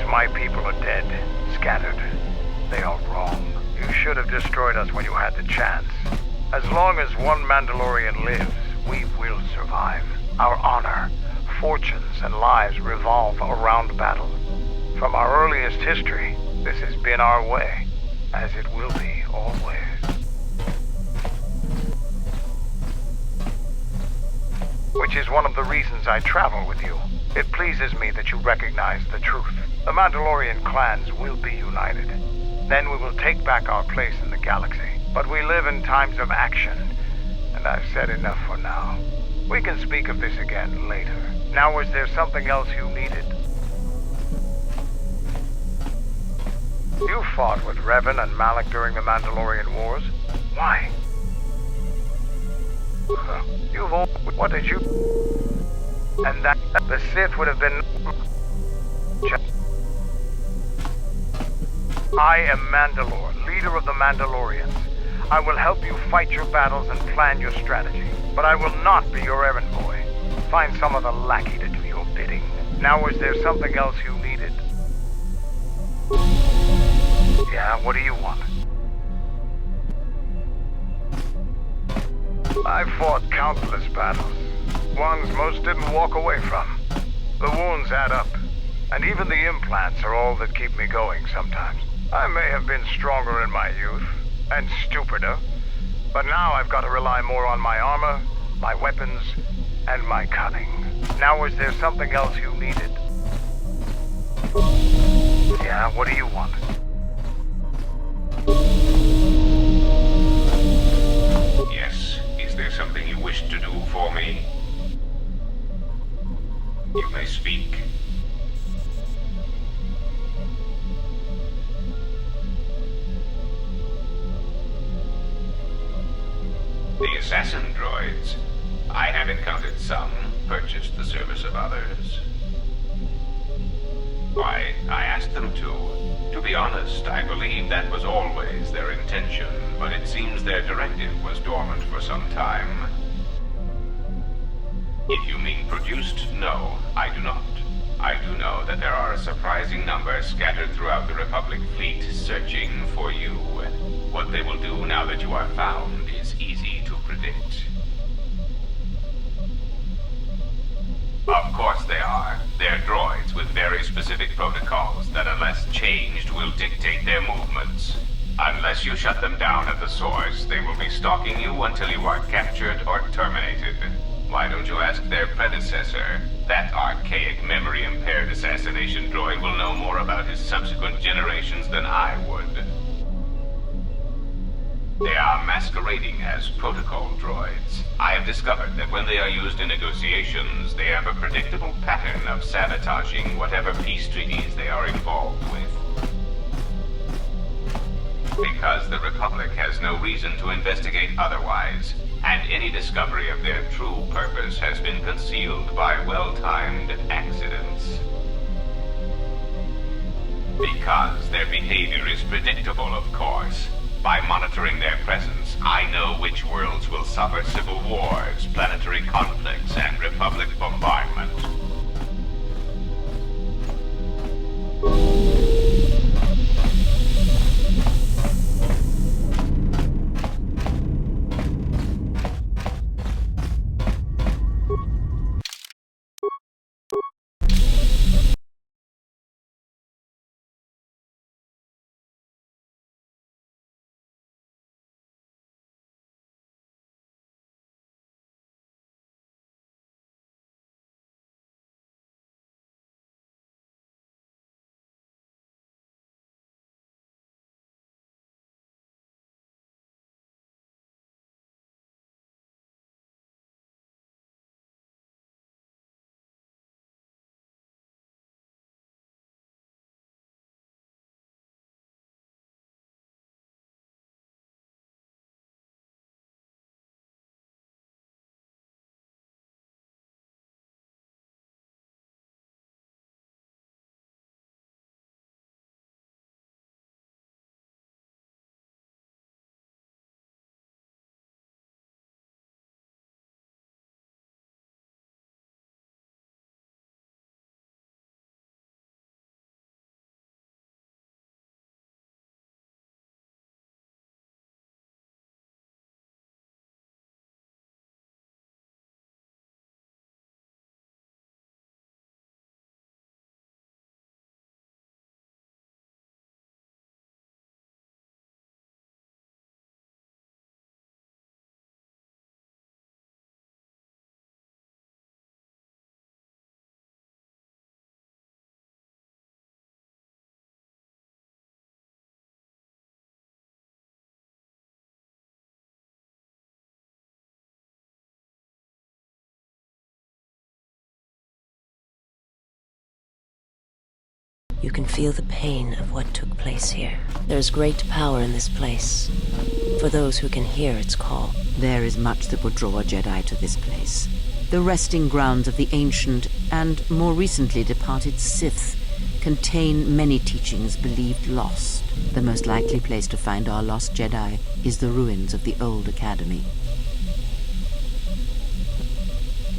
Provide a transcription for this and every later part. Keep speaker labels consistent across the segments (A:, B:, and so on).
A: my people are dead, scattered. They are wrong. You should have destroyed us when you had the chance. As long as one Mandalorian lives, we will survive. Our honor, fortunes, and lives revolve around battle. From our earliest history, this has been our way, as it will be always. Which is one of the reasons I travel with you. It pleases me that you recognize the truth. The Mandalorian clans will be united. Then we will take back our place in the galaxy. But we live in times of action, and I've said enough for now. We can speak of this again later. Now, was there something else you needed? You fought with Revan and Malak during the Mandalorian Wars. Why? You've all... What did you... And that the Sith would have been... I am Mandalore, leader of the Mandalorians. I will help you fight your battles and plan your strategy. But I will not be your errand boy. Find some other lackey to do your bidding. Now, was there something else you needed? Yeah, what do you want? I've fought countless battles. Ones most didn't walk away from. The wounds add up. And even the implants are all that keep me going sometimes. I may have been stronger in my youth, and stupider, but now I've got to rely more on my armor, my weapons, and my cunning. Now, was there something else you needed? Yeah, what do you want?
B: Yes, is there something you wish to do for me? You may speak. The assassin droids. I have encountered some, purchased the service of others. Why, I asked them to. To be honest, I believe that was always their intention, but it seems their directive was dormant for some time. If you mean produced, no, I do not. I do know that there are a surprising number scattered throughout the Republic fleet searching for you. What they will do now that you are found is easy to predict. Of course they are. They're droids with very specific protocols that, unless changed, will dictate their movements. Unless you shut them down at the source, they will be stalking you until you are captured or terminated. Why don't you ask their predecessor? That archaic, memory-impaired assassination droid will know more about his subsequent generations than I would. They are masquerading as protocol droids. I have discovered that when they are used in negotiations, they have a predictable pattern of sabotaging whatever peace treaties they are involved with. Because the Republic has no reason to investigate otherwise, and any discovery of their true purpose has been concealed by well-timed accidents. Because their behavior is predictable, of course. By monitoring their presence, I know which worlds will suffer civil wars, planetary conflicts, and Republic bombardment.
C: You can feel the pain of what took place here. There's great power in this place, for those who can hear its call.
D: There is much that would draw a Jedi to this place. The resting grounds of the ancient and more recently departed Sith contain many teachings believed lost. The most likely place to find our lost Jedi is the ruins of the old academy.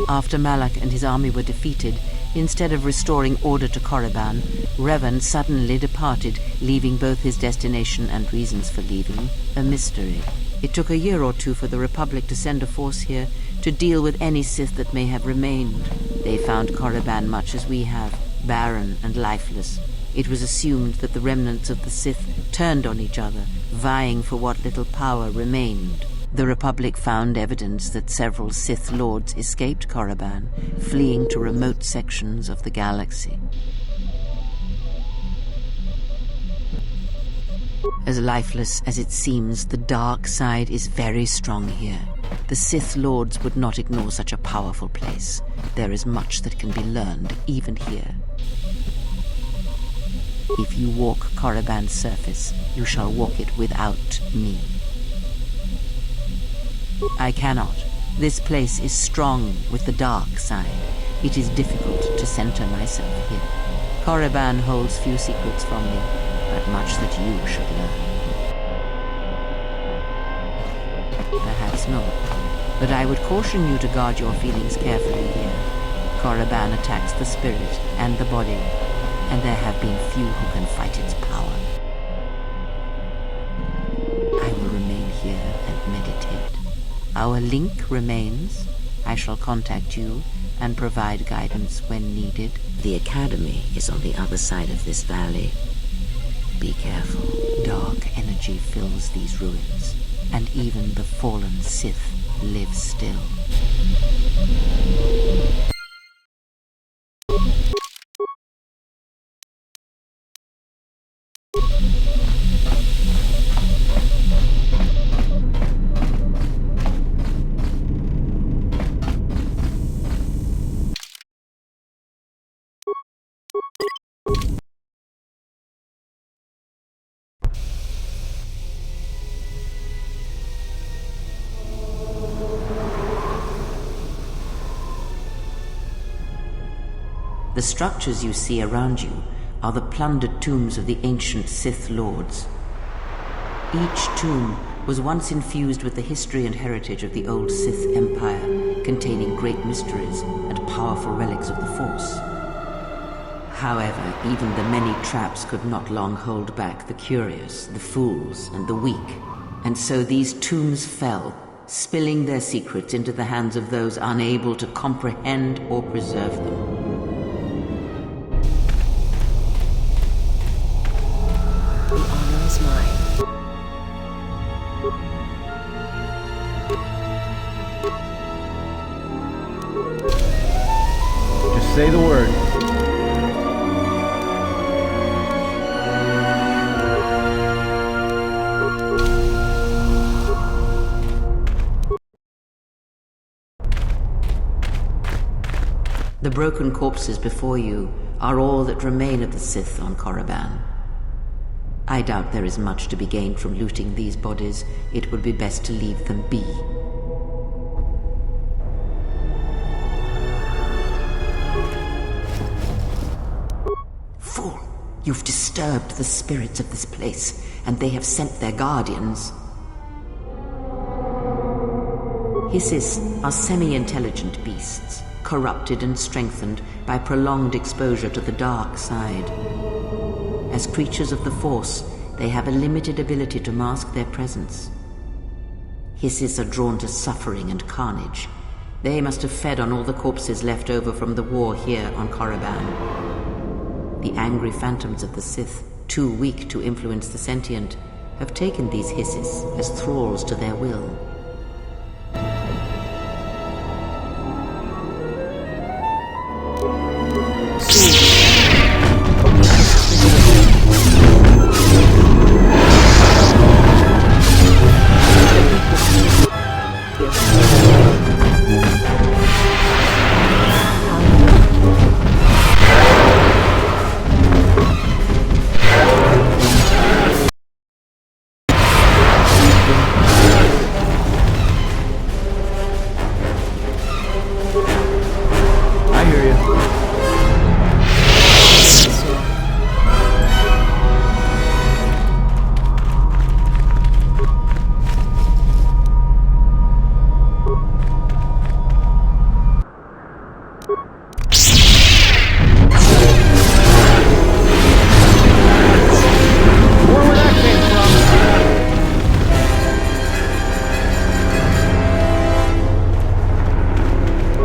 D: After Malak and his army were defeated, instead of restoring order to Korriban, Revan suddenly departed, leaving both his destination and reasons for leaving a mystery. It took a year or two for the Republic to send a force here to deal with any Sith that may have remained. They found Korriban much as we have, barren and lifeless. It was assumed that the remnants of the Sith turned on each other, vying for what little power remained. The Republic found evidence that several Sith Lords escaped Korriban, fleeing to remote sections of the galaxy. As lifeless as it seems, the dark side is very strong here. The Sith Lords would not ignore such a powerful place. There is much that can be learned, even here. If you walk Korriban's surface, you shall walk it without me. I cannot. This place is strong with the dark side. It is difficult to center myself here. Korriban holds few secrets from me, but much that you should learn. Perhaps not, but I would caution you to guard your feelings carefully here. Korriban attacks the spirit and the body, and there have been few who can fight its power. I will remain here and meditate. Our link remains. I shall contact you and provide guidance when needed. The Academy is on the other side of this valley. Be careful. Dark energy fills these ruins, and even the fallen Sith live still. The structures you see around you are the plundered tombs of the ancient Sith Lords. Each tomb was once infused with the history and heritage of the old Sith Empire, containing great mysteries and powerful relics of the Force. However, even the many traps could not long hold back the curious, the fools, and the weak. And so these tombs fell, spilling their secrets into the hands of those unable to comprehend or preserve them.
C: The honor is mine.
E: Just say the word.
D: The broken corpses before you are all that remain of the Sith on Korriban. I doubt there is much to be gained from looting these bodies. It would be best to leave them be. Fool! You've disturbed the spirits of this place, and they have sent their guardians. Hissis are semi-intelligent beasts, corrupted and strengthened by prolonged exposure to the dark side. As creatures of the Force, they have a limited ability to mask their presence. Hissis are drawn to suffering and carnage. They must have fed on all the corpses left over from the war here on Korriban. The angry phantoms of the Sith, too weak to influence the sentient, have taken these Hissis as thralls to their will.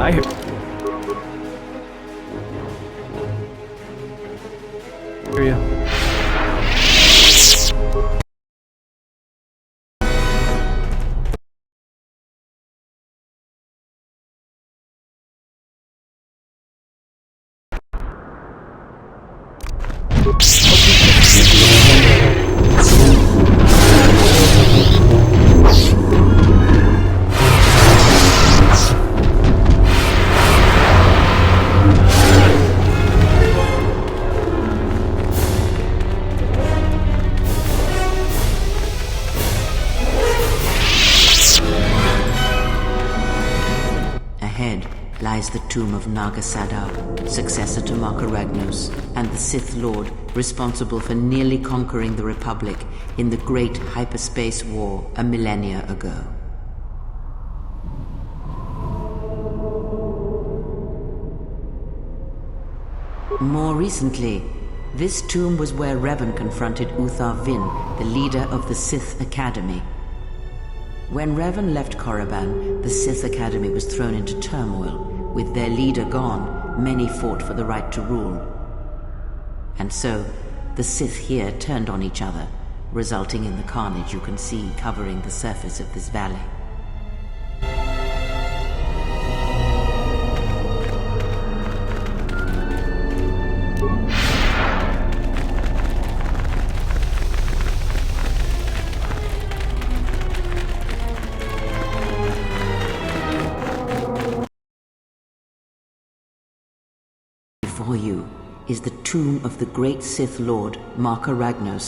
E: I hear you.
D: Ahead lies the tomb of Naga Sadow, successor to Marauder, and the Sith Lord responsible for nearly conquering the Republic in the Great Hyperspace War a millennia ago. More recently, this tomb was where Revan confronted Uthar Vin, the leader of the Sith Academy. When Revan left Korriban, the Sith Academy was thrown into turmoil. With their leader gone, many fought for the right to rule. And so, the Sith here turned on each other, resulting in the carnage you can see covering the surface of this valley. Before you is the tomb of the great Sith Lord, Marauder,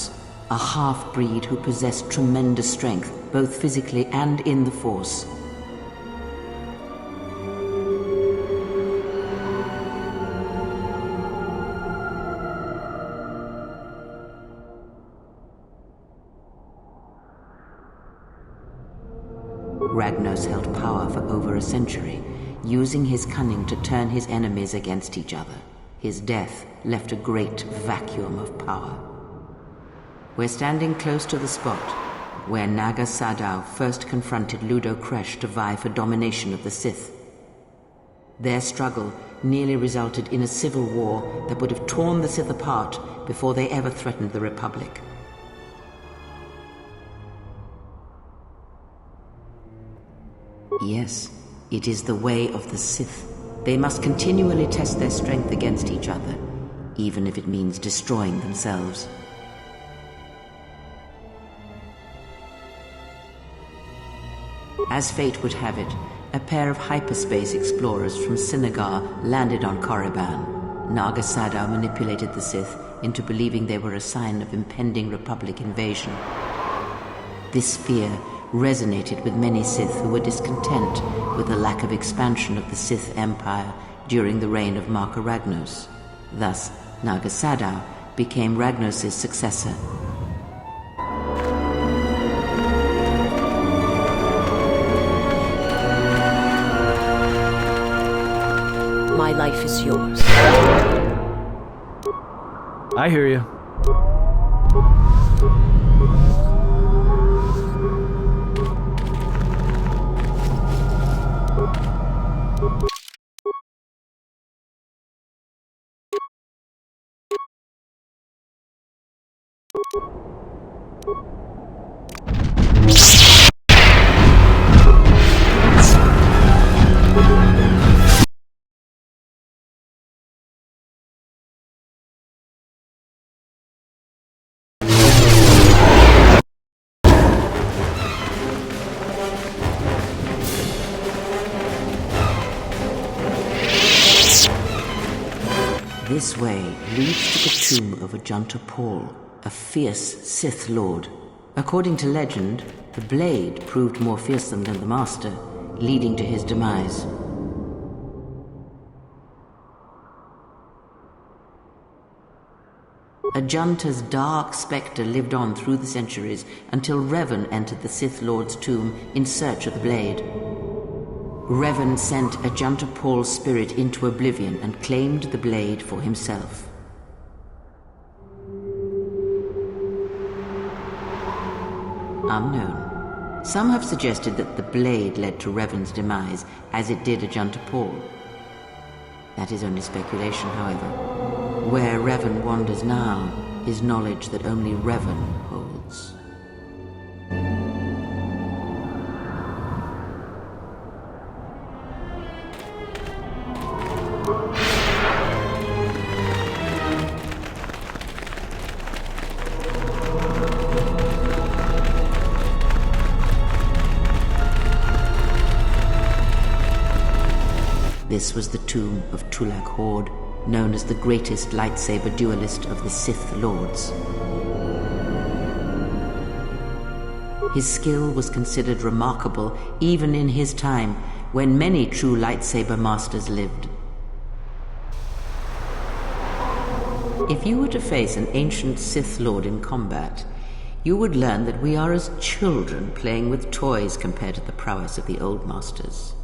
D: a half-breed who possessed tremendous strength, both physically and in the Force. Ragnos held power for over a century, using his cunning to turn his enemies against each other. His death left a great vacuum of power. We're standing close to the spot where Naga Sadow first confronted Ludo Kresh to vie for domination of the Sith. Their struggle nearly resulted in a civil war that would have torn the Sith apart before they ever threatened the Republic. Yes, it is the way of the Sith. They must continually test their strength against each other, even if it means destroying themselves. As fate would have it, a pair of hyperspace explorers from Sinagar landed on Korriban. Naga Sadow manipulated the Sith into believing they were a sign of impending Republic invasion. This fear resonated with many Sith who were discontent with the lack of expansion of the Sith Empire during the reign of Marauder. Thus, Naga Sadow became Ragnos' successor.
C: My life is yours.
E: I hear you.
D: This way leads to the tomb of Ajanta Paul, a fierce Sith Lord. According to legend, the blade proved more fearsome than the Master, leading to his demise. Ajanta's dark spectre lived on through the centuries until Revan entered the Sith Lord's tomb in search of the blade. Revan sent Ajanta Paul's spirit into oblivion and claimed the blade for himself. Unknown. Some have suggested that the blade led to Revan's demise, as it did Ajunta Paul. That is only speculation, however. Where Revan wanders now is knowledge that only Revan holds. This was the tomb of Tulak Hord, known as the greatest lightsaber duelist of the Sith Lords. His skill was considered remarkable even in his time, when many true lightsaber masters lived. If you were to face an ancient Sith Lord in combat, you would learn that we are as children playing with toys compared to the prowess of the old masters.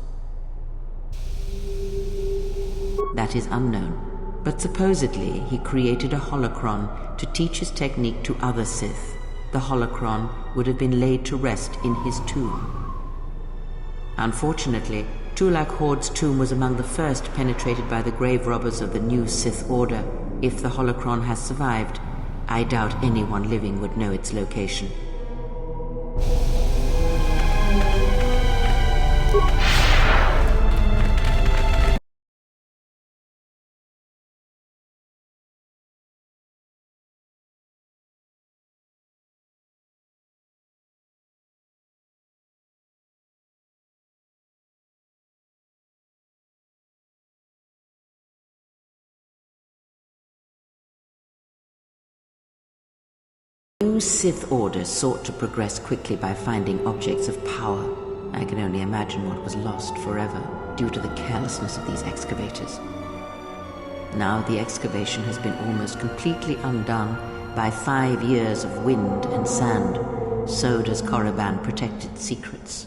D: That is unknown, but supposedly he created a holocron to teach his technique to other Sith. The holocron would have been laid to rest in his tomb. Unfortunately, Tulak Hord's tomb was among the first penetrated by the grave robbers of the new Sith Order. If the holocron has survived, I doubt anyone living would know its location. The new Sith Order sought to progress quickly by finding objects of power. I can only imagine what was lost forever due to the carelessness of these excavators. Now the excavation has been almost completely undone by 5 years of wind and sand. So does Korriban protect its secrets.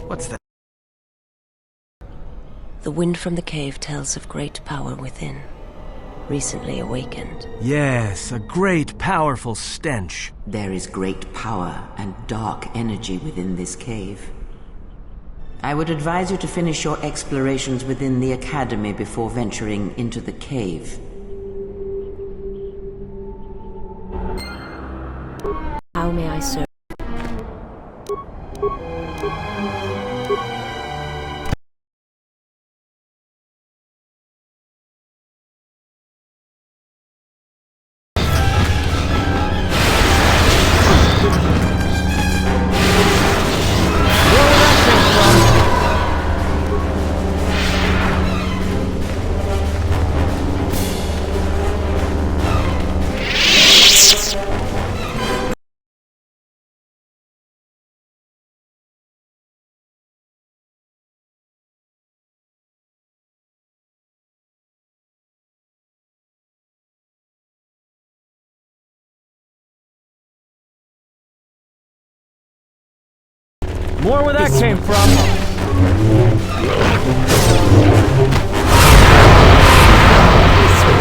E: What's that?
C: The wind from the cave tells of great power within, recently awakened.
E: Yes, a great, powerful stench.
D: There is great power and dark energy within this cave. I would advise you to finish your explorations within the Academy before venturing into the cave.
C: How may I serve?
E: More where that came from.